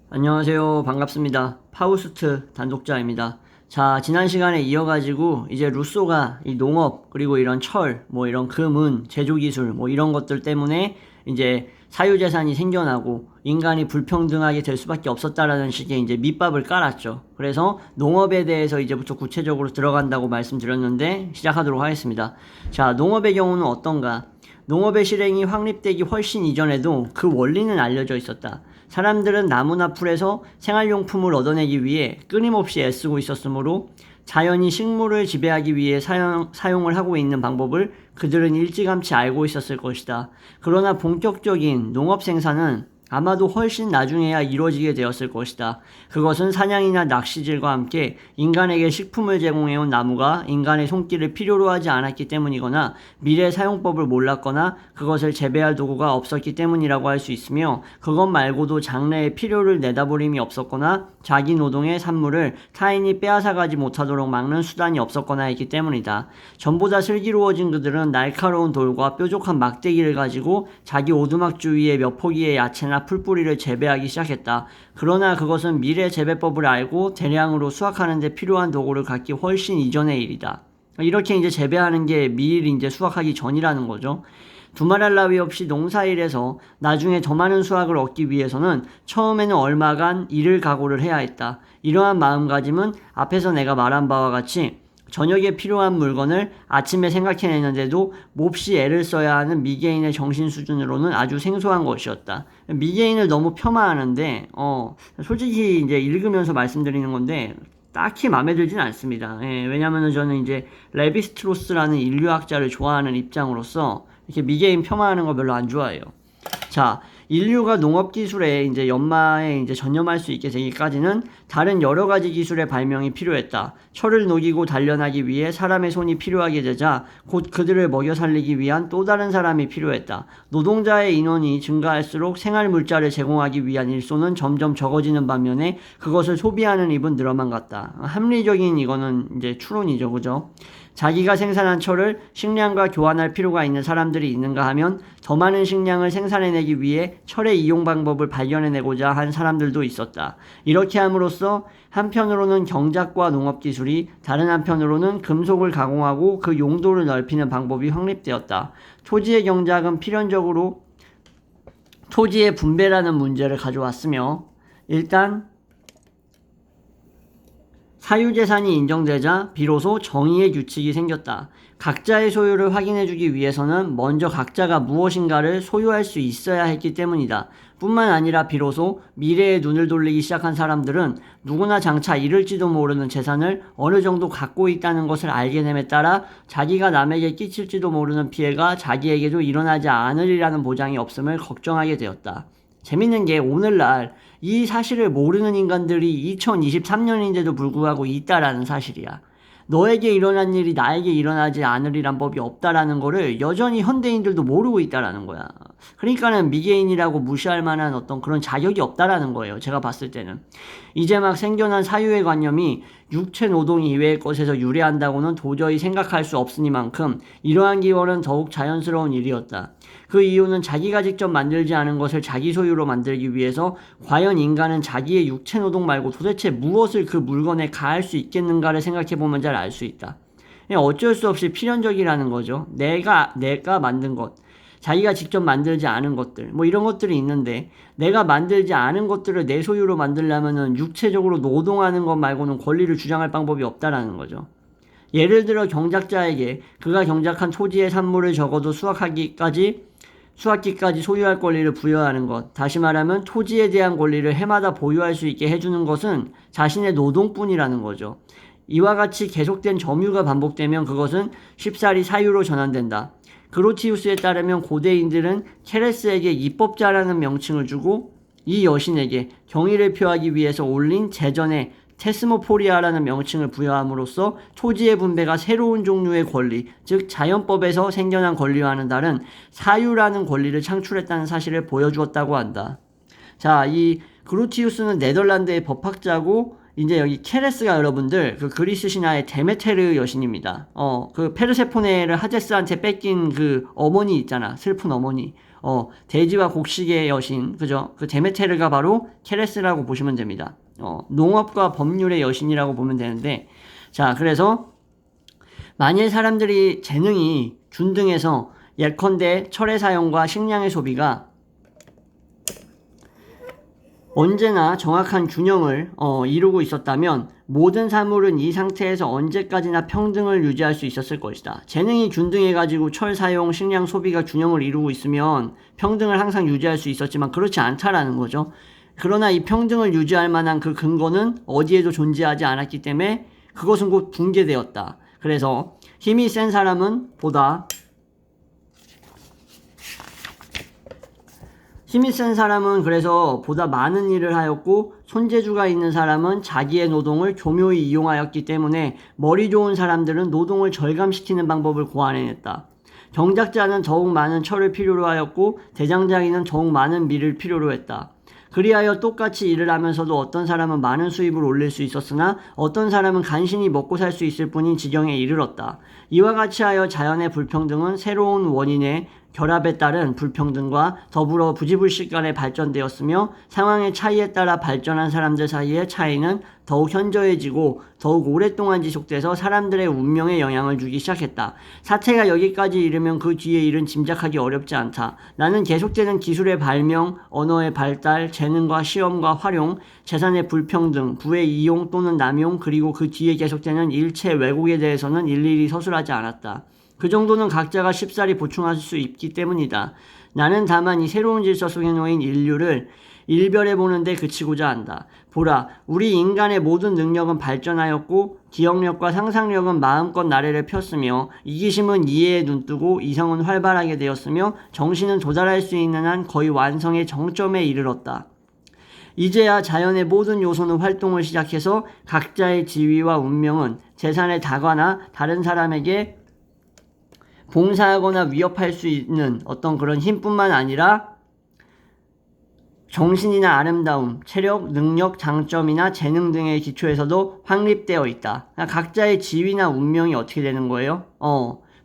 안녕하세요. 반갑습니다. 파우스트 단독자입니다. 자, 지난 시간에 이어가지고 이제 루소가 이 농업, 그리고 이런 철, 뭐 이런 금은, 제조기술, 뭐 이런 것들 때문에 이제 사유재산이 생겨나고 인간이 불평등하게 될 수밖에 없었다라는 식의 이제 밑밥을 깔았죠. 그래서 농업에 대해서 이제부터 구체적으로 들어간다고 말씀드렸는데 시작하도록 하겠습니다. 자, 농업의 경우는 어떤가? 농업의 실행이 확립되기 훨씬 이전에도 그 원리는 알려져 있었다. 사람들은 나무나 풀에서 생활용품을 얻어내기 위해 끊임없이 애쓰고 있었으므로 자연이 식물을 지배하기 위해 사용을 하고 있는 방법을 그들은 일찌감치 알고 있었을 것이다. 그러나 본격적인 농업 생산은 아마도 훨씬 나중에야 이루어지게 되었을 것이다. 그것은 사냥이나 낚시질과 함께 인간에게 식품을 제공해온 나무가 인간의 손길을 필요로 하지 않았기 때문이거나 미래 사용법을 몰랐거나 그것을 재배할 도구가 없었기 때문이라고 할 수 있으며, 그것 말고도 장래의 필요를 내다보림이 없었거나 자기 노동의 산물을 타인이 빼앗아가지 못하도록 막는 수단이 없었거나 했기 때문이다. 전보다 슬기로워진 그들은 날카로운 돌과 뾰족한 막대기를 가지고 자기 오두막 주위에 몇 포기의 야채나 풀뿌리를 재배하기 시작했다. 그러나 그것은 미래 재배법을 알고 대량으로 수확하는 데 필요한 도구를 갖기 훨씬 이전의 일이다. 이렇게 이제 재배하는 게 미리 이제 수확하기 전이라는 거죠. 두말할 나위 없이 농사일에서 나중에 더 많은 수확을 얻기 위해서는 처음에는 얼마간 일을 각오를 해야 했다. 이러한 마음가짐은 앞에서 내가 말한 바와 같이 저녁에 필요한 물건을 아침에 생각해내는데도 몹시 애를 써야 하는 미개인의 정신 수준으로는 아주 생소한 것이었다. 미개인을 너무 폄하하는데 솔직히 이제 읽으면서 말씀드리는 건데 딱히 마음에 들진 않습니다. 왜냐면은 저는 이제 레비스트로스라는 인류학자를 좋아하는 입장으로서 이렇게 미개인 폄하하는 거 별로 안 좋아해요. 자, 인류가 농업기술에 이제 연마에 이제 전념할 수 있게 되기까지는 다른 여러 가지 기술의 발명이 필요했다. 철을 녹이고 단련하기 위해 사람의 손이 필요하게 되자 곧 그들을 먹여 살리기 위한 또 다른 사람이 필요했다. 노동자의 인원이 증가할수록 생활 물자를 제공하기 위한 일손은 점점 적어지는 반면에 그것을 소비하는 입은 늘어만 갔다. 합리적인 이거는 이제 추론이죠, 그죠? 자기가 생산한 철을 식량과 교환할 필요가 있는 사람들이 있는가 하면 더 많은 식량을 생산해내기 위해 철의 이용 방법을 발견해내고자 한 사람들도 있었다. 이렇게 함으로써 한편으로는 경작과 농업기술이, 다른 한편으로는 금속을 가공하고 그 용도를 넓히는 방법이 확립되었다. 토지의 경작은 필연적으로 토지의 분배라는 문제를 가져왔으며, 일단 사유재산이 인정되자 비로소 정의의 규칙이 생겼다. 각자의 소유를 확인해주기 위해서는 먼저 각자가 무엇인가를 소유할 수 있어야 했기 때문이다. 뿐만 아니라 비로소 미래에 눈을 돌리기 시작한 사람들은 누구나 장차 잃을지도 모르는 재산을 어느 정도 갖고 있다는 것을 알게 됨에 따라 자기가 남에게 끼칠지도 모르는 피해가 자기에게도 일어나지 않으리라는 보장이 없음을 걱정하게 되었다. 재밌는 게 오늘날 이 사실을 모르는 인간들이 2023년인데도 불구하고 있다라는 사실이야. 너에게 일어난 일이 나에게 일어나지 않으리란 법이 없다라는 거를 여전히 현대인들도 모르고 있다라는 거야. 그러니까는 미개인이라고 무시할 만한 어떤 그런 자격이 없다라는 거예요. 제가 봤을 때는. 이제 막 생겨난 사유의 관념이 육체 노동 이외의 것에서 유래한다고는 도저히 생각할 수 없으니만큼 이러한 기원은 더욱 자연스러운 일이었다. 그 이유는 자기가 직접 만들지 않은 것을 자기 소유로 만들기 위해서 과연 인간은 자기의 육체 노동 말고 도대체 무엇을 그 물건에 가할 수 있겠는가를 생각해보면 잘 알 수 있다. 어쩔 수 없이 필연적이라는 거죠. 내가 만든 것, 자기가 직접 만들지 않은 것들, 뭐 이런 것들이 있는데, 내가 만들지 않은 것들을 내 소유로 만들려면은 육체적으로 노동하는 것 말고는 권리를 주장할 방법이 없다라는 거죠. 예를 들어 경작자에게 그가 경작한 토지의 산물을 적어도 수확기까지 소유할 권리를 부여하는 것, 다시 말하면 토지에 대한 권리를 해마다 보유할 수 있게 해주는 것은 자신의 노동뿐이라는 거죠. 이와 같이 계속된 점유가 반복되면 그것은 쉽사리 사유로 전환된다. 그로티우스에 따르면 고대인들은 케레스에게 입법자라는 명칭을 주고 이 여신에게 경의를 표하기 위해서 올린 제전에 테스모포리아라는 명칭을 부여함으로써 토지의 분배가 새로운 종류의 권리, 즉 자연법에서 생겨난 권리와는 다른 사유라는 권리를 창출했다는 사실을 보여주었다고 한다. 자, 이 그루티우스는 네덜란드의 법학자고, 이제 여기 케레스가 여러분들 그 그리스 신화의 데메테르 여신입니다. 그 페르세포네를 하제스한테 뺏긴 그 어머니 있잖아. 슬픈 어머니. 대지와 곡식의 여신, 그죠? 그 데메테르가 바로 케레스라고 보시면 됩니다. 농업과 법률의 여신이라고 보면 되는데, 자, 그래서 만일 사람들이 재능이 균등해서 예컨대 철의 사용과 식량의 소비가 언제나 정확한 균형을 이루고 있었다면 모든 사물은 이 상태에서 언제까지나 평등을 유지할 수 있었을 것이다. 재능이 균등해가지고 철 사용, 식량 소비가 균형을 이루고 있으면 평등을 항상 유지할 수 있었지만 그렇지 않다라는 거죠. 그러나 이 평등을 유지할 만한 그 근거는 어디에도 존재하지 않았기 때문에 그것은 곧 붕괴되었다. 그래서 힘이 센 사람은 그래서 보다 많은 일을 하였고 손재주가 있는 사람은 자기의 노동을 교묘히 이용하였기 때문에 머리 좋은 사람들은 노동을 절감시키는 방법을 고안해냈다. 경작자는 더욱 많은 철을 필요로 하였고 대장장이는 더욱 많은 밀을 필요로 했다. 그리하여 똑같이 일을 하면서도 어떤 사람은 많은 수입을 올릴 수 있었으나 어떤 사람은 간신히 먹고 살 수 있을 뿐인 지경에 이르렀다. 이와 같이 하여 자연의 불평등은 새로운 원인의 결합에 따른 불평등과 더불어 부지불식 간에 발전되었으며 상황의 차이에 따라 발전한 사람들 사이의 차이는 더욱 현저해지고 더욱 오랫동안 지속돼서 사람들의 운명에 영향을 주기 시작했다. 사태가 여기까지 이르면 그 뒤의 일은 짐작하기 어렵지 않다. 나는 계속되는 기술의 발명, 언어의 발달, 재능과 시험과 활용, 재산의 불평등, 부의 이용 또는 남용, 그리고 그 뒤에 계속되는 일체 왜곡에 대해서는 일일이 서술하지 않았다. 그 정도는 각자가 쉽사리 보충할 수 있기 때문이다. 나는 다만 이 새로운 질서 속에 놓인 인류를 일별해보는데 그치고자 한다. 보라, 우리 인간의 모든 능력은 발전하였고 기억력과 상상력은 마음껏 나래를 폈으며 이기심은 이해에 눈뜨고 이성은 활발하게 되었으며 정신은 도달할 수 있는 한 거의 완성의 정점에 이르렀다. 이제야 자연의 모든 요소는 활동을 시작해서 각자의 지위와 운명은 재산을 다거나 다른 사람에게 봉사하거나 위협할 수 있는 어떤 그런 힘뿐만 아니라 정신이나 아름다움, 체력, 능력, 장점이나 재능 등의 기초에서도 확립되어 있다. 각자의 지위나 운명이 어떻게 되는 거예요?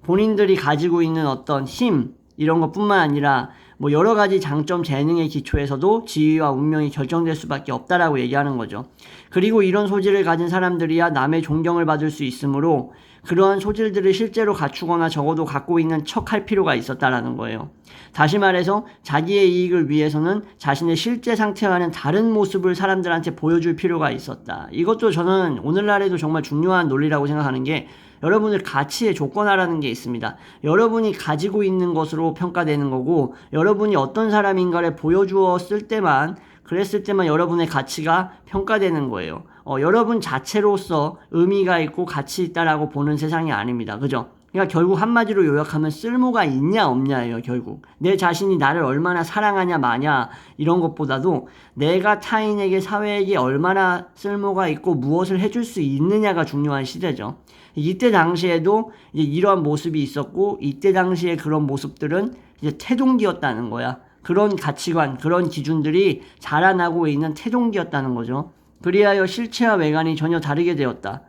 본인들이 가지고 있는 어떤 힘, 이런 것뿐만 아니라 뭐 여러 가지 장점, 재능의 기초에서도 지위와 운명이 결정될 수밖에 없다라고 얘기하는 거죠. 그리고 이런 소질을 가진 사람들이야 남의 존경을 받을 수 있으므로 그러한 소질들을 실제로 갖추거나 적어도 갖고 있는 척할 필요가 있었다라는 거예요. 다시 말해서 자기의 이익을 위해서는 자신의 실제 상태와는 다른 모습을 사람들한테 보여줄 필요가 있었다. 이것도 저는 오늘날에도 정말 중요한 논리라고 생각하는 게 여러분의 가치의 조건화라는 게 있습니다. 여러분이 가지고 있는 것으로 평가되는 거고 여러분이 어떤 사람인가를 보여주었을 때만 그랬을 때만 여러분의 가치가 평가되는 거예요. 여러분 자체로서 의미가 있고 가치 있다라고 보는 세상이 아닙니다. 그죠? 그러니까 결국 한마디로 요약하면 쓸모가 있냐 없냐예요. 결국 내 자신이 나를 얼마나 사랑하냐 마냐 이런 것보다도 내가 타인에게 사회에게 얼마나 쓸모가 있고 무엇을 해줄 수 있느냐가 중요한 시대죠. 이때 당시에도 이제 이러한 모습이 있었고 이때 당시에 그런 모습들은 이제 태동기였다는 거야. 그런 가치관, 그런 기준들이 자라나고 있는 태동기였다는 거죠. 그리하여 실체와 외관이 전혀 다르게 되었다.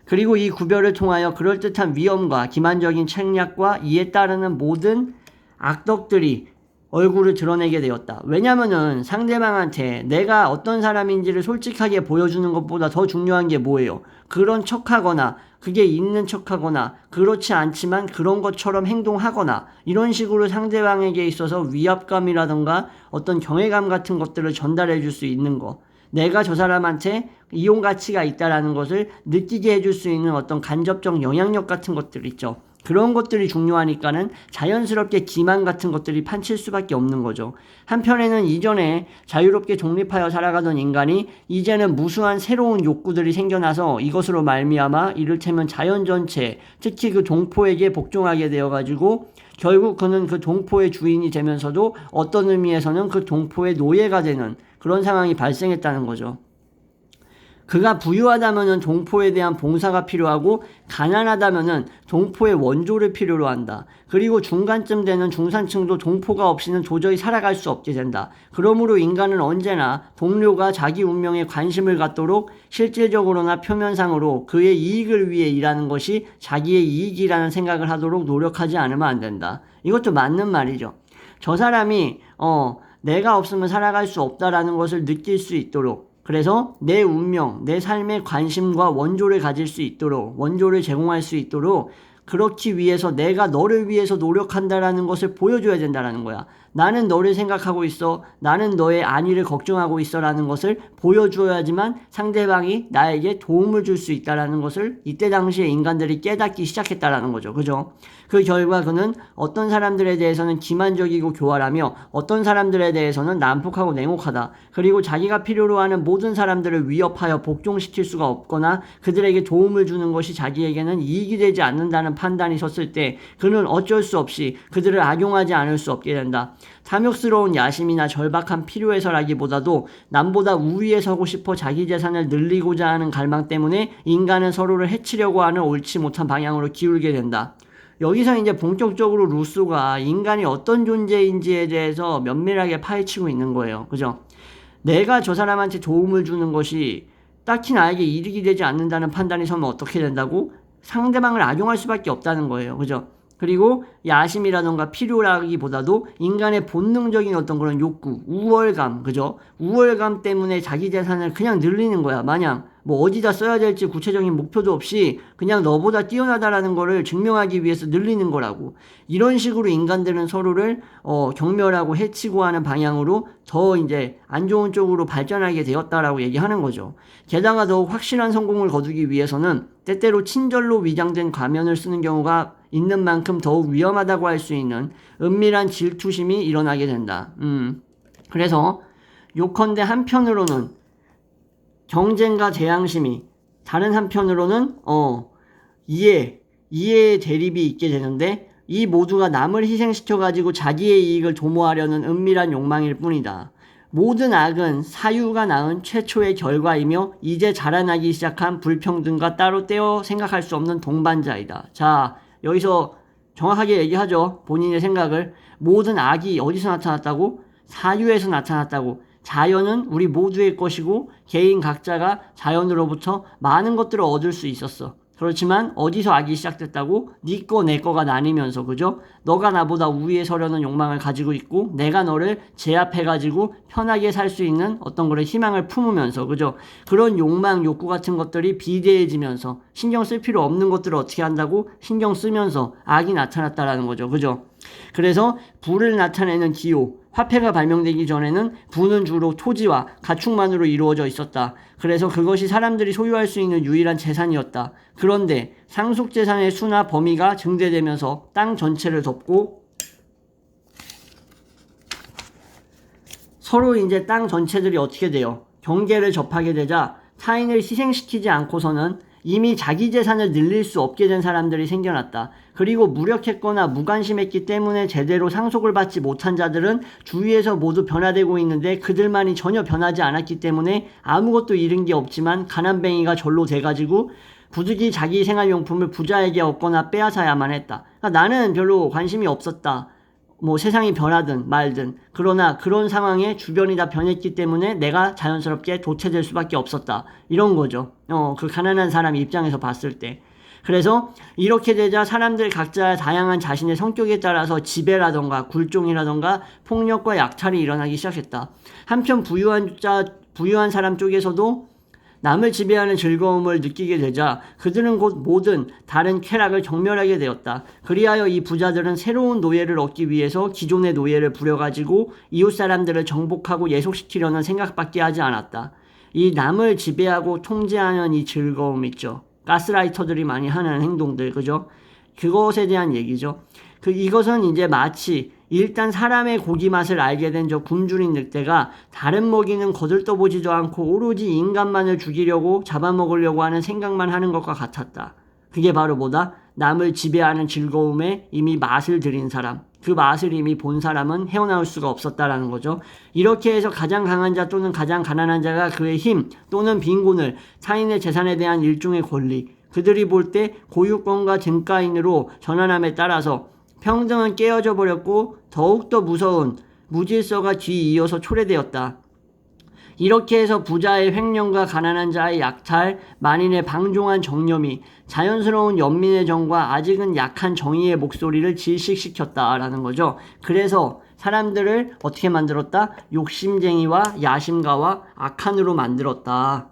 그리고 이 구별을 통하여 그럴듯한 위험과 기만적인 책략과 이에 따르는 모든 악덕들이 얼굴을 드러내게 되었다. 왜냐면은 상대방한테 내가 어떤 사람인지를 솔직하게 보여주는 것보다 더 중요한 게 뭐예요? 그런 척하거나 그게 있는 척하거나 그렇지 않지만 그런 것처럼 행동하거나 이런 식으로 상대방에게 있어서 위압감이라던가 어떤 경외감 같은 것들을 전달해 줄 수 있는 거. 내가 저 사람한테 이용 가치가 있다라는 것을 느끼게 해줄 수 있는 어떤 간접적 영향력 같은 것들 있죠. 그런 것들이 중요하니까는 자연스럽게 기만 같은 것들이 판칠 수밖에 없는 거죠. 한편에는 이전에 자유롭게 독립하여 살아가던 인간이 이제는 무수한 새로운 욕구들이 생겨나서 이것으로 말미암아 이를테면 자연 전체, 특히 그 동포에게 복종하게 되어가지고 결국 그는 그 동포의 주인이 되면서도 어떤 의미에서는 그 동포의 노예가 되는 그런 상황이 발생했다는 거죠. 그가 부유하다면은 동포에 대한 봉사가 필요하고 가난하다면은 동포의 원조를 필요로 한다. 그리고 중간쯤 되는 중산층도 동포가 없이는 도저히 살아갈 수 없게 된다. 그러므로 인간은 언제나 동료가 자기 운명에 관심을 갖도록 실질적으로나 표면상으로 그의 이익을 위해 일하는 것이 자기의 이익이라는 생각을 하도록 노력하지 않으면 안 된다. 이것도 맞는 말이죠. 저 사람이 내가 없으면 살아갈 수 없다라는 것을 느낄 수 있도록, 그래서 내 운명, 내 삶의 관심과 원조를 가질 수 있도록, 원조를 제공할 수 있도록 그렇기 위해서 내가 너를 위해서 노력한다라는 것을 보여줘야 된다라는 거야. 나는 너를 생각하고 있어. 나는 너의 안위를 걱정하고 있어라는 것을 보여줘야지만 상대방이 나에게 도움을 줄 수 있다라는 것을 이때 당시에 인간들이 깨닫기 시작했다라는 거죠. 그죠? 그 결과 그는 어떤 사람들에 대해서는 기만적이고 교활하며 어떤 사람들에 대해서는 난폭하고 냉혹하다. 그리고 자기가 필요로 하는 모든 사람들을 위협하여 복종시킬 수가 없거나 그들에게 도움을 주는 것이 자기에게는 이익이 되지 않는다는 판단이 섰을 때 그는 어쩔 수 없이 그들을 악용하지 않을 수 없게 된다. 탐욕스러운 야심이나 절박한 필요해서라기보다도 남보다 우위에 서고 싶어 자기 재산을 늘리고자 하는 갈망 때문에 인간은 서로를 해치려고 하는 옳지 못한 방향으로 기울게 된다. 여기서 이제 본격적으로 루소가 인간이 어떤 존재인지에 대해서 면밀하게 파헤치고 있는 거예요. 그죠? 내가 저 사람한테 도움을 주는 것이 딱히 나에게 이득이 되지 않는다는 판단이 서면 어떻게 된다고? 상대방을 악용할 수밖에 없다는 거예요. 그죠? 그리고 야심이라던가 필요라기보다도 인간의 본능적인 어떤 그런 욕구, 우월감, 그죠? 우월감 때문에 자기 재산을 그냥 늘리는 거야. 마냥 뭐 어디다 써야 될지 구체적인 목표도 없이 그냥 너보다 뛰어나다라는 거를 증명하기 위해서 늘리는 거라고. 이런 식으로 인간들은 서로를 경멸하고 해치고 하는 방향으로 더 이제 안 좋은 쪽으로 발전하게 되었다라고 얘기하는 거죠. 게다가 더욱 확실한 성공을 거두기 위해서는 때때로 친절로 위장된 가면을 쓰는 경우가 있는 만큼 더욱 위험하다고 할 수 있는 은밀한 질투심이 일어나게 된다. 그래서 요컨대 한편으로는 경쟁과 재앙심이, 다른 한편으로는 이해의 대립이 있게 되는데 이 모두가 남을 희생시켜가지고 자기의 이익을 도모하려는 은밀한 욕망일 뿐이다. 모든 악은 사유가 낳은 최초의 결과이며 이제 자라나기 시작한 불평등과 따로 떼어 생각할 수 없는 동반자이다. 자, 여기서 정확하게 얘기하죠. 본인의 생각을. 모든 악이 어디서 나타났다고? 사유에서 나타났다고. 자연은 우리 모두의 것이고 개인 각자가 자연으로부터 많은 것들을 얻을 수 있었어. 그렇지만 어디서 악이 시작됐다고? 네 거 내 거가 나뉘면서, 그죠? 너가 나보다 우위에 서려는 욕망을 가지고 있고 내가 너를 제압해가지고 편하게 살 수 있는 어떤 그런 희망을 품으면서, 그죠? 그런 욕망, 욕구 같은 것들이 비대해지면서 신경 쓸 필요 없는 것들을 어떻게 한다고? 신경 쓰면서 악이 나타났다라는 거죠. 그죠? 그래서 부를 나타내는 기호, 화폐가 발명되기 전에는 부는 주로 토지와 가축만으로 이루어져 있었다. 그래서 그것이 사람들이 소유할 수 있는 유일한 재산이었다. 그런데 상속재산의 수나 범위가 증대되면서 땅 전체를 덮고 서로 이제 땅 전체들이 어떻게 돼요? 경계를 접하게 되자 타인을 희생시키지 않고서는 이미 자기 재산을 늘릴 수 없게 된 사람들이 생겨났다. 그리고 무력했거나 무관심했기 때문에 제대로 상속을 받지 못한 자들은 주위에서 모두 변화되고 있는데 그들만이 전혀 변하지 않았기 때문에 아무것도 잃은 게 없지만 가난뱅이가 절로 돼가지고 부득이 자기 생활용품을 부자에게 얻거나 빼앗아야만 했다. 그러니까 나는 별로 관심이 없었다. 뭐 세상이 변하든 말든, 그러나 그런 상황에 주변이 다 변했기 때문에 내가 자연스럽게 도태될 수밖에 없었다. 이런 거죠. 그 가난한 사람 입장에서 봤을 때. 그래서 이렇게 되자 사람들 각자 다양한 자신의 성격에 따라서 지배라던가 굴종이라던가 폭력과 약탈이 일어나기 시작했다. 한편 부유한 사람 쪽에서도 남을 지배하는 즐거움을 느끼게 되자 그들은 곧 모든 다른 쾌락을 경멸하게 되었다. 그리하여 이 부자들은 새로운 노예를 얻기 위해서 기존의 노예를 부려가지고 이웃 사람들을 정복하고 예속시키려는 생각밖에 하지 않았다. 이 남을 지배하고 통제하는 이 즐거움 있죠. 가스라이터들이 많이 하는 행동들, 그죠? 그것에 대한 얘기죠. 이것은 이제 마치 일단 사람의 고기 맛을 알게 된 저 굶주린 늑대가 다른 먹이는 거들떠보지도 않고 오로지 인간만을 죽이려고 잡아먹으려고 하는 생각만 하는 것과 같았다. 그게 바로 뭐다? 남을 지배하는 즐거움에 이미 맛을 들인 사람, 그 맛을 이미 본 사람은 헤어나올 수가 없었다라는 거죠. 이렇게 해서 가장 강한 자 또는 가장 가난한 자가 그의 힘 또는 빈곤을, 타인의 재산에 대한 일종의 권리, 그들이 볼 때 고유권과 등가인으로 전환함에 따라서 평등은 깨어져 버렸고 더욱더 무서운 무질서가 뒤이어서 초래되었다. 이렇게 해서 부자의 횡령과 가난한 자의 약탈, 만인의 방종한 정념이 자연스러운 연민의 정과 아직은 약한 정의의 목소리를 질식시켰다라는 거죠. 그래서 사람들을 어떻게 만들었다? 욕심쟁이와 야심가와 악한으로 만들었다.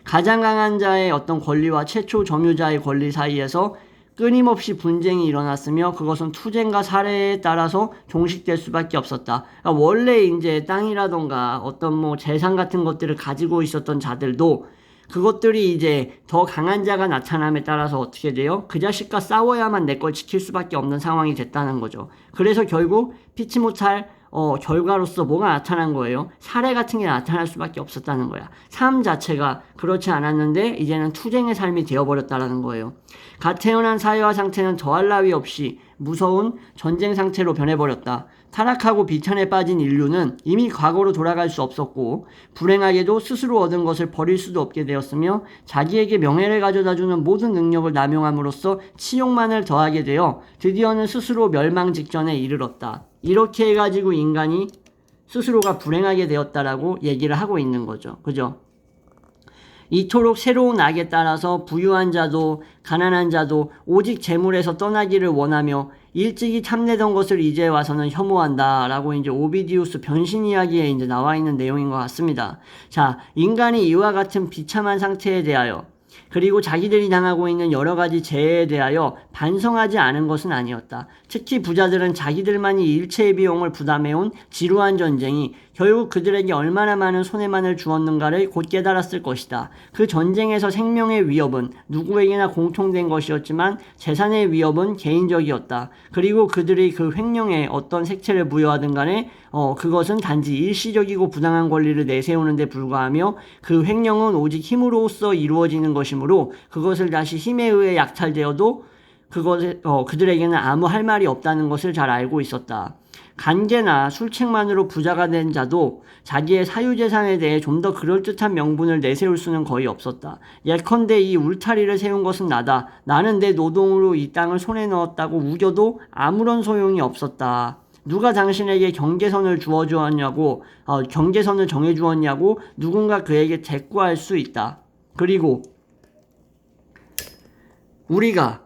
가장 강한 자의 어떤 권리와 최초 점유자의 권리 사이에서 끊임없이 분쟁이 일어났으며 그것은 투쟁과 살해에 따라서 종식될 수밖에 없었다. 그러니까 원래 이제 땅이라던가 어떤 뭐 재산 같은 것들을 가지고 있었던 자들도 그것들이 이제 더 강한 자가 나타남에 따라서 어떻게 돼요? 그 자식과 싸워야만 내 걸 지킬 수밖에 없는 상황이 됐다는 거죠. 그래서 결국 피치 못할 결과로서 뭐가 나타난 거예요? 살해 같은 게 나타날 수밖에 없었다는 거야. 삶 자체가 그렇지 않았는데 이제는 투쟁의 삶이 되어버렸다는 거예요. 갓 태어난 사회와 상태는 더할 나위 없이 무서운 전쟁 상태로 변해버렸다. 타락하고 비탄에 빠진 인류는 이미 과거로 돌아갈 수 없었고 불행하게도 스스로 얻은 것을 버릴 수도 없게 되었으며 자기에게 명예를 가져다주는 모든 능력을 남용함으로써 치욕만을 더하게 되어 드디어는 스스로 멸망 직전에 이르렀다. 이렇게 해가지고 인간이 스스로가 불행하게 되었다라고 얘기를 하고 있는 거죠. 그죠? 이토록 새로운 악에 따라서 부유한 자도 가난한 자도 오직 재물에서 떠나기를 원하며 일찍이 탐내던 것을 이제 와서는 혐오한다 라고 이제 오비디우스 변신 이야기에 이제 나와 있는 내용인 것 같습니다. 자, 인간이 이와 같은 비참한 상태에 대하여 그리고 자기들이 당하고 있는 여러 가지 재해에 대하여 반성하지 않은 것은 아니었다. 특히 부자들은 자기들만이 일체의 비용을 부담해온 지루한 전쟁이 결국 그들에게 얼마나 많은 손해만을 주었는가를 곧 깨달았을 것이다. 그 전쟁에서 생명의 위협은 누구에게나 공통된 것이었지만 재산의 위협은 개인적이었다. 그리고 그들이 그 횡령에 어떤 색채를 부여하든 간에 그것은 단지 일시적이고 부당한 권리를 내세우는 데 불과하며 그 횡령은 오직 힘으로써 이루어지는 것이므로 그것을 다시 힘에 의해 약탈되어도 그들에게는 아무 할 말이 없다는 것을 잘 알고 있었다. 간계나 술책만으로 부자가 된 자도 자기의 사유재산에 대해 좀 더 그럴듯한 명분을 내세울 수는 거의 없었다. 예컨대 이 울타리를 세운 것은 나다. 나는 내 노동으로 이 땅을 손에 넣었다고 우겨도 아무런 소용이 없었다. 누가 당신에게 경계선을 경계선을 정해주었냐고 누군가 그에게 대꾸할 수 있다. 그리고 우리가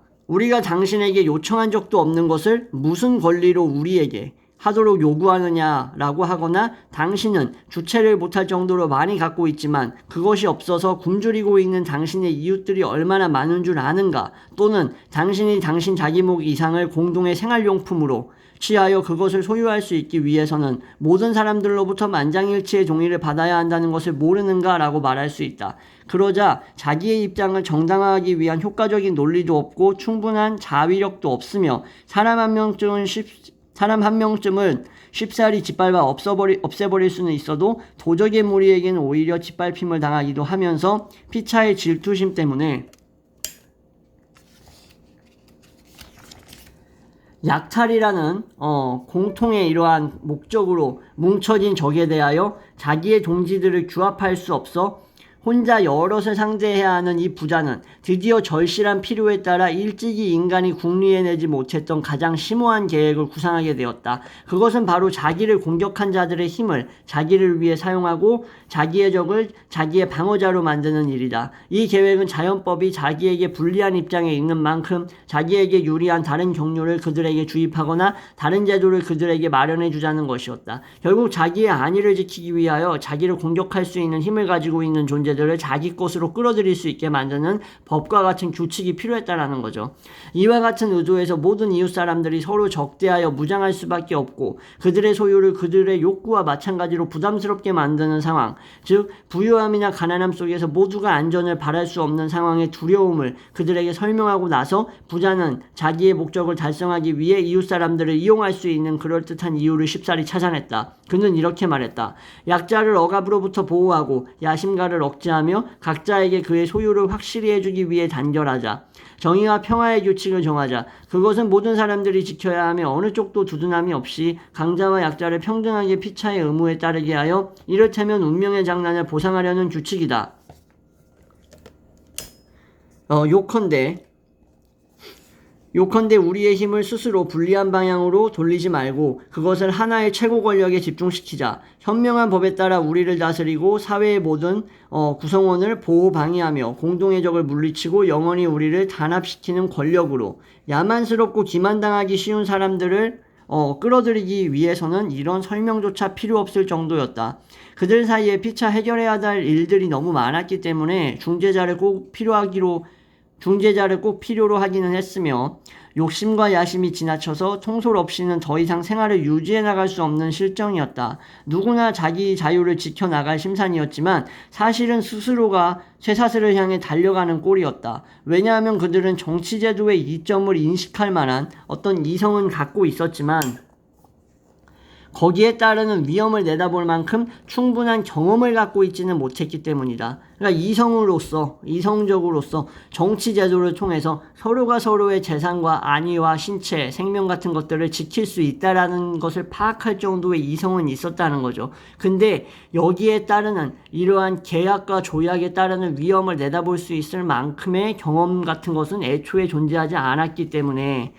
당신에게 요청한 적도 없는 것을 무슨 권리로 우리에게 하도록 요구하느냐라고 하거나 당신은 주체를 못할 정도로 많이 갖고 있지만 그것이 없어서 굶주리고 있는 당신의 이웃들이 얼마나 많은 줄 아는가, 또는 당신이 당신 자기목 이상을 공동의 생활용품으로 취하여 그것을 소유할 수 있기 위해서는 모든 사람들로부터 만장일치의 동의를 받아야 한다는 것을 모르는가 라고 말할 수 있다. 그러자 자기의 입장을 정당화하기 위한 효과적인 논리도 없고 충분한 자위력도 없으며 사람 한 명쯤은 쉽사리 짓밟아 없애버릴 수는 있어도 도적의 무리에게는 오히려 짓밟힘을 당하기도 하면서 피차의 질투심 때문에 약탈이라는 공통의 이러한 목적으로 뭉쳐진 적에 대하여 자기의 동지들을 규합할 수 없어 혼자 여럿을 상대해야 하는 이 부자는 드디어 절실한 필요에 따라 일찍이 인간이 궁리해내지 못했던 가장 심오한 계획을 구상하게 되었다. 그것은 바로 자기를 공격한 자들의 힘을 자기를 위해 사용하고 자기의 적을 자기의 방어자로 만드는 일이다. 이 계획은 자연법이 자기에게 불리한 입장에 있는 만큼 자기에게 유리한 다른 경로를 그들에게 주입하거나 다른 제도를 그들에게 마련해 주자는 것이었다. 결국 자기의 안위를 지키기 위하여 자기를 공격할 수 있는 힘을 가지고 있는 존재들을 자기 것으로 끌어들일 수 있게 만드는 법과 같은 규칙이 필요했다라는 거죠. 이와 같은 의도에서 모든 이웃 사람들이 서로 적대하여 무장할 수밖에 없고 그들의 소유를 그들의 욕구와 마찬가지로 부담스럽게 만드는 상황, 즉 부유함이나 가난함 속에서 모두가 안전을 바랄 수 없는 상황의 두려움을 그들에게 설명하고 나서 부자는 자기의 목적을 달성하기 위해 이웃 사람들을 이용할 수 있는 그럴듯한 이유를 쉽사리 찾아냈다. 그는 이렇게 말했다. 약자를 억압으로부터 보호하고 야심가를 억제하며 각자에게 그의 소유를 확실히 해주기 위해 단결하자. 정의와 평화의 규칙을 정하자. 그것은 모든 사람들이 지켜야 하며 어느 쪽도 두둔함이 없이 강자와 약자를 평등하게 피차의 의무에 따르게 하여 이를테면 운명의 장난을 보상하려는 규칙이다. 요컨대 우리의 힘을 스스로 불리한 방향으로 돌리지 말고 그것을 하나의 최고 권력에 집중시키자. 현명한 법에 따라 우리를 다스리고 사회의 모든 구성원을 보호 방해하며 공동의 적을 물리치고 영원히 우리를 단합시키는 권력으로 야만스럽고 기만당하기 쉬운 사람들을 끌어들이기 위해서는 이런 설명조차 필요 없을 정도였다. 그들 사이에 피차 해결해야 할 일들이 너무 많았기 때문에 중재자를 꼭 필요로 하기는 했으며 욕심과 야심이 지나쳐서 통솔 없이는 더 이상 생활을 유지해 나갈 수 없는 실정이었다. 누구나 자기 자유를 지켜나갈 심산이었지만 사실은 스스로가 쇠사슬을 향해 달려가는 꼴이었다. 왜냐하면 그들은 정치제도의 이점을 인식할 만한 어떤 이성은 갖고 있었지만 거기에 따르는 위험을 내다볼 만큼 충분한 경험을 갖고 있지는 못했기 때문이다. 그러니까 이성적으로서 정치 제도를 통해서 서로가 서로의 재산과 안위와 신체, 생명 같은 것들을 지킬 수 있다라는 것을 파악할 정도의 이성은 있었다는 거죠. 근데 여기에 따르는 이러한 계약과 조약에 따르는 위험을 내다볼 수 있을 만큼의 경험 같은 것은 애초에 존재하지 않았기 때문에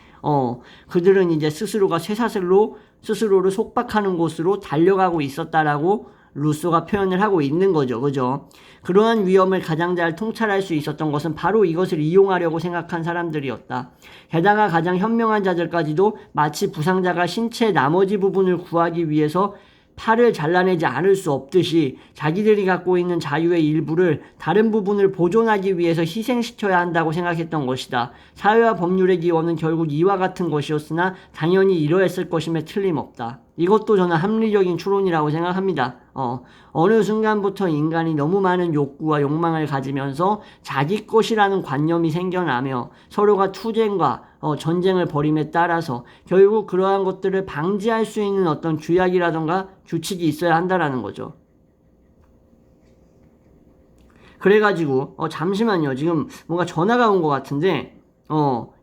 그들은 이제 스스로가 쇠사슬로 스스로를 속박하는 곳으로 달려가고 있었다라고 루소가 표현을 하고 있는 거죠. 그죠? 그러한 위험을 가장 잘 통찰할 수 있었던 것은 바로 이것을 이용하려고 생각한 사람들이었다. 게다가 가장 현명한 자들까지도 마치 부상자가 신체의 나머지 부분을 구하기 위해서 팔을 잘라내지 않을 수 없듯이 자기들이 갖고 있는 자유의 일부를 다른 부분을 보존하기 위해서 희생시켜야 한다고 생각했던 것이다. 사회와 법률의 기원은 결국 이와 같은 것이었으나 당연히 이러했을 것임에 틀림없다. 이것도 저는 합리적인 추론이라고 생각합니다. 어느 순간부터 인간이 너무 많은 욕구와 욕망을 가지면서 자기 것이라는 관념이 생겨나며 서로가 투쟁과 전쟁을 벌임에 따라서 결국 그러한 것들을 방지할 수 있는 어떤 규약이라던가 규칙이 있어야 한다라는 거죠. 그래가지고 잠시만요. 지금 뭔가 전화가 온 것 같은데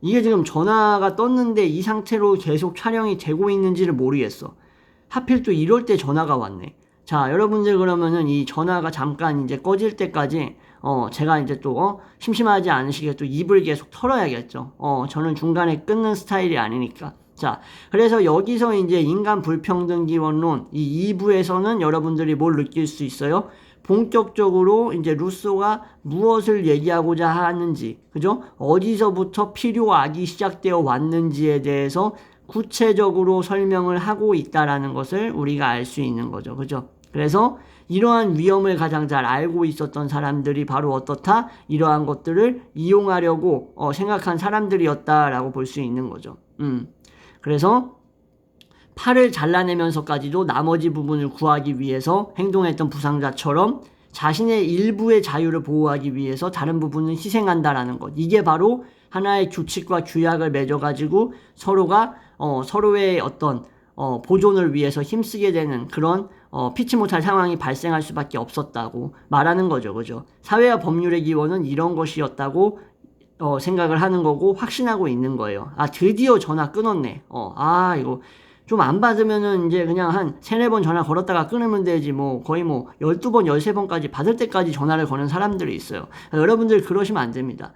이게 지금 전화가 떴는데 이 상태로 계속 촬영이 되고 있는지를 모르겠어. 하필 또 이럴 때 전화가 왔네. 자, 여러분들 그러면은 이 전화가 잠깐 이제 꺼질 때까지 제가 이제 또 심심하지 않으시게 또 입을 계속 털어야겠죠. 저는 중간에 끊는 스타일이 아니니까. 자, 그래서 여기서 이제 인간 불평등 기원론 이 2부에서는 여러분들이 뭘 느낄 수 있어요? 본격적으로 이제 루소가 무엇을 얘기하고자 하는지, 그죠? 어디서부터 필요악이 시작되어 왔는지에 대해서 구체적으로 설명을 하고 있다라는 것을 우리가 알 수 있는 거죠. 그죠? 그래서 이러한 위험을 가장 잘 알고 있었던 사람들이 바로 어떻다? 이러한 것들을 이용하려고 생각한 사람들이었다라고 볼 수 있는 거죠. 그래서 팔을 잘라내면서까지도 나머지 부분을 구하기 위해서 행동했던 부상자처럼 자신의 일부의 자유를 보호하기 위해서 다른 부분을 희생한다라는 것. 이게 바로 하나의 규칙과 규약을 맺어가지고 서로가 서로의 어떤 보존을 위해서 힘쓰게 되는 그런 피치 못할 상황이 발생할 수밖에 없었다고 말하는 거죠. 그죠? 사회와 법률의 기원은 이런 것이었다고 생각을 하는 거고 확신하고 있는 거예요. 아, 드디어 전화 끊었네. 이거 좀 안 받으면은 이제 그냥 한 3-4번 전화 걸었다가 끊으면 되지 거의 12번, 13번까지 받을 때까지 전화를 거는 사람들이 있어요. 여러분들 그러시면 안 됩니다.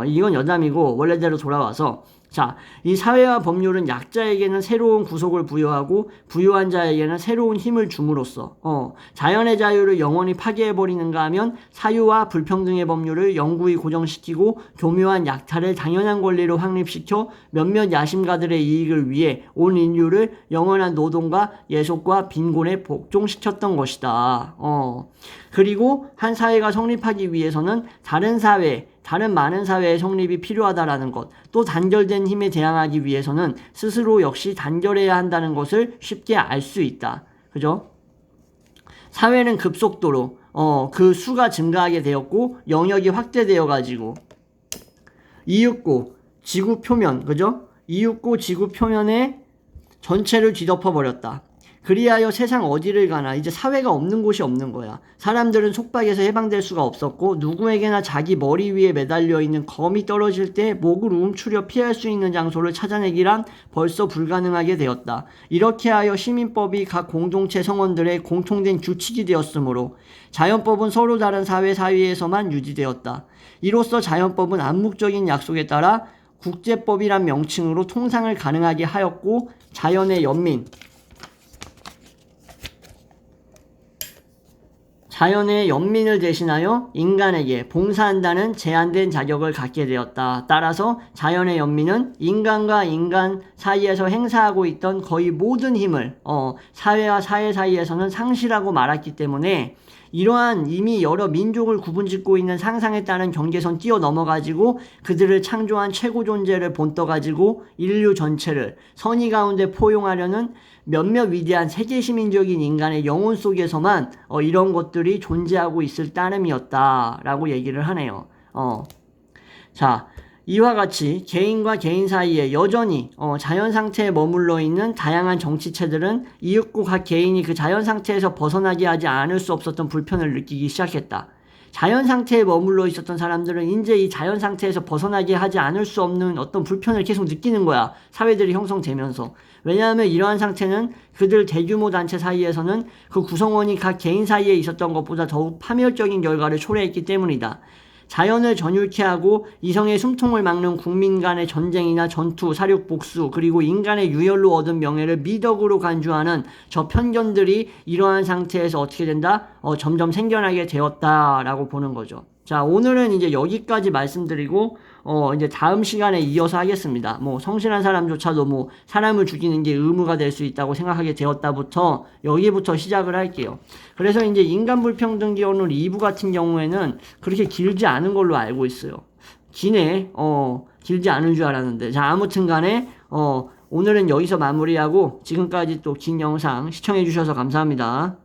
이건 여담이고 원래대로 돌아와서 자, 이 사회와 법률은 약자에게는 새로운 구속을 부여하고 부유한 자에게는 새로운 힘을 줌으로써 자연의 자유를 영원히 파괴해버리는가 하면 사유와 불평등의 법률을 영구히 고정시키고 교묘한 약탈을 당연한 권리로 확립시켜 몇몇 야심가들의 이익을 위해 온 인류를 영원한 노동과 예속과 빈곤에 복종시켰던 것이다. 그리고 한 사회가 성립하기 위해서는 다른 많은 사회의 성립이 필요하다라는 것, 또 단결된 힘에 대항하기 위해서는 스스로 역시 단결해야 한다는 것을 쉽게 알 수 있다. 그죠? 사회는 급속도로 그 수가 증가하게 되었고 영역이 확대되어 가지고 이윽고 지구 표면, 그죠? 이윽고 지구 표면에 전체를 뒤덮어 버렸다. 그리하여 세상 어디를 가나 이제 사회가 없는 곳이 없는 거야. 사람들은 속박에서 해방될 수가 없었고 누구에게나 자기 머리 위에 매달려 있는 검이 떨어질 때 목을 움츠려 피할 수 있는 장소를 찾아내기란 벌써 불가능하게 되었다. 이렇게 하여 시민법이 각 공동체 성원들의 공통된 규칙이 되었으므로 자연법은 서로 다른 사회 사이에서만 유지되었다. 이로써 자연법은 암묵적인 약속에 따라 국제법이란 명칭으로 통상을 가능하게 하였고 자연의 연민을 대신하여 인간에게 봉사한다는 제한된 자격을 갖게 되었다. 따라서 자연의 연민은 인간과 인간 사이에서 행사하고 있던 거의 모든 힘을 사회와 사회 사이에서는 상실하고 말았기 때문에 이러한 이미 여러 민족을 구분짓고 있는 상상에 따른 경계선 뛰어넘어가지고 그들을 창조한 최고 존재를 본떠가지고 인류 전체를 선의 가운데 포용하려는 몇몇 위대한 세계시민적인 인간의 영혼 속에서만 이런 것들이 존재하고 있을 따름이었다라고 얘기를 하네요. 자, 이와 같이 개인과 개인 사이에 여전히 자연 상태에 머물러 있는 다양한 정치체들은 이윽고 각 개인이 그 자연 상태에서 벗어나게 하지 않을 수 없었던 불편을 느끼기 시작했다. 자연 상태에 머물러 있었던 사람들은 이제 이 자연 상태에서 벗어나게 하지 않을 수 없는 어떤 불편을 계속 느끼는 거야. 사회들이 형성되면서. 왜냐하면 이러한 상태는 그들 대규모 단체 사이에서는 그 구성원이 각 개인 사이에 있었던 것보다 더욱 파멸적인 결과를 초래했기 때문이다. 자연을 전율케 하고 이성의 숨통을 막는 국민 간의 전쟁이나 전투, 사륙, 복수, 그리고 인간의 유혈로 얻은 명예를 미덕으로 간주하는 저 편견들이 이러한 상태에서 어떻게 된다? 점점 생겨나게 되었다라고 보는 거죠. 자, 오늘은 이제 여기까지 말씀드리고 이제 다음 시간에 이어서 하겠습니다. 뭐 성실한 사람조차도 뭐 사람을 죽이는 게 의무가 될 수 있다고 생각하게 되었다부터 여기부터 시작을 할게요. 그래서 이제 인간 불평등 기원론 2부 같은 경우에는 그렇게 길지 않은 걸로 알고 있어요. 기네. 길지 않은 줄 알았는데. 자, 아무튼 간에 오늘은 여기서 마무리하고 지금까지 또 긴 영상 시청해 주셔서 감사합니다.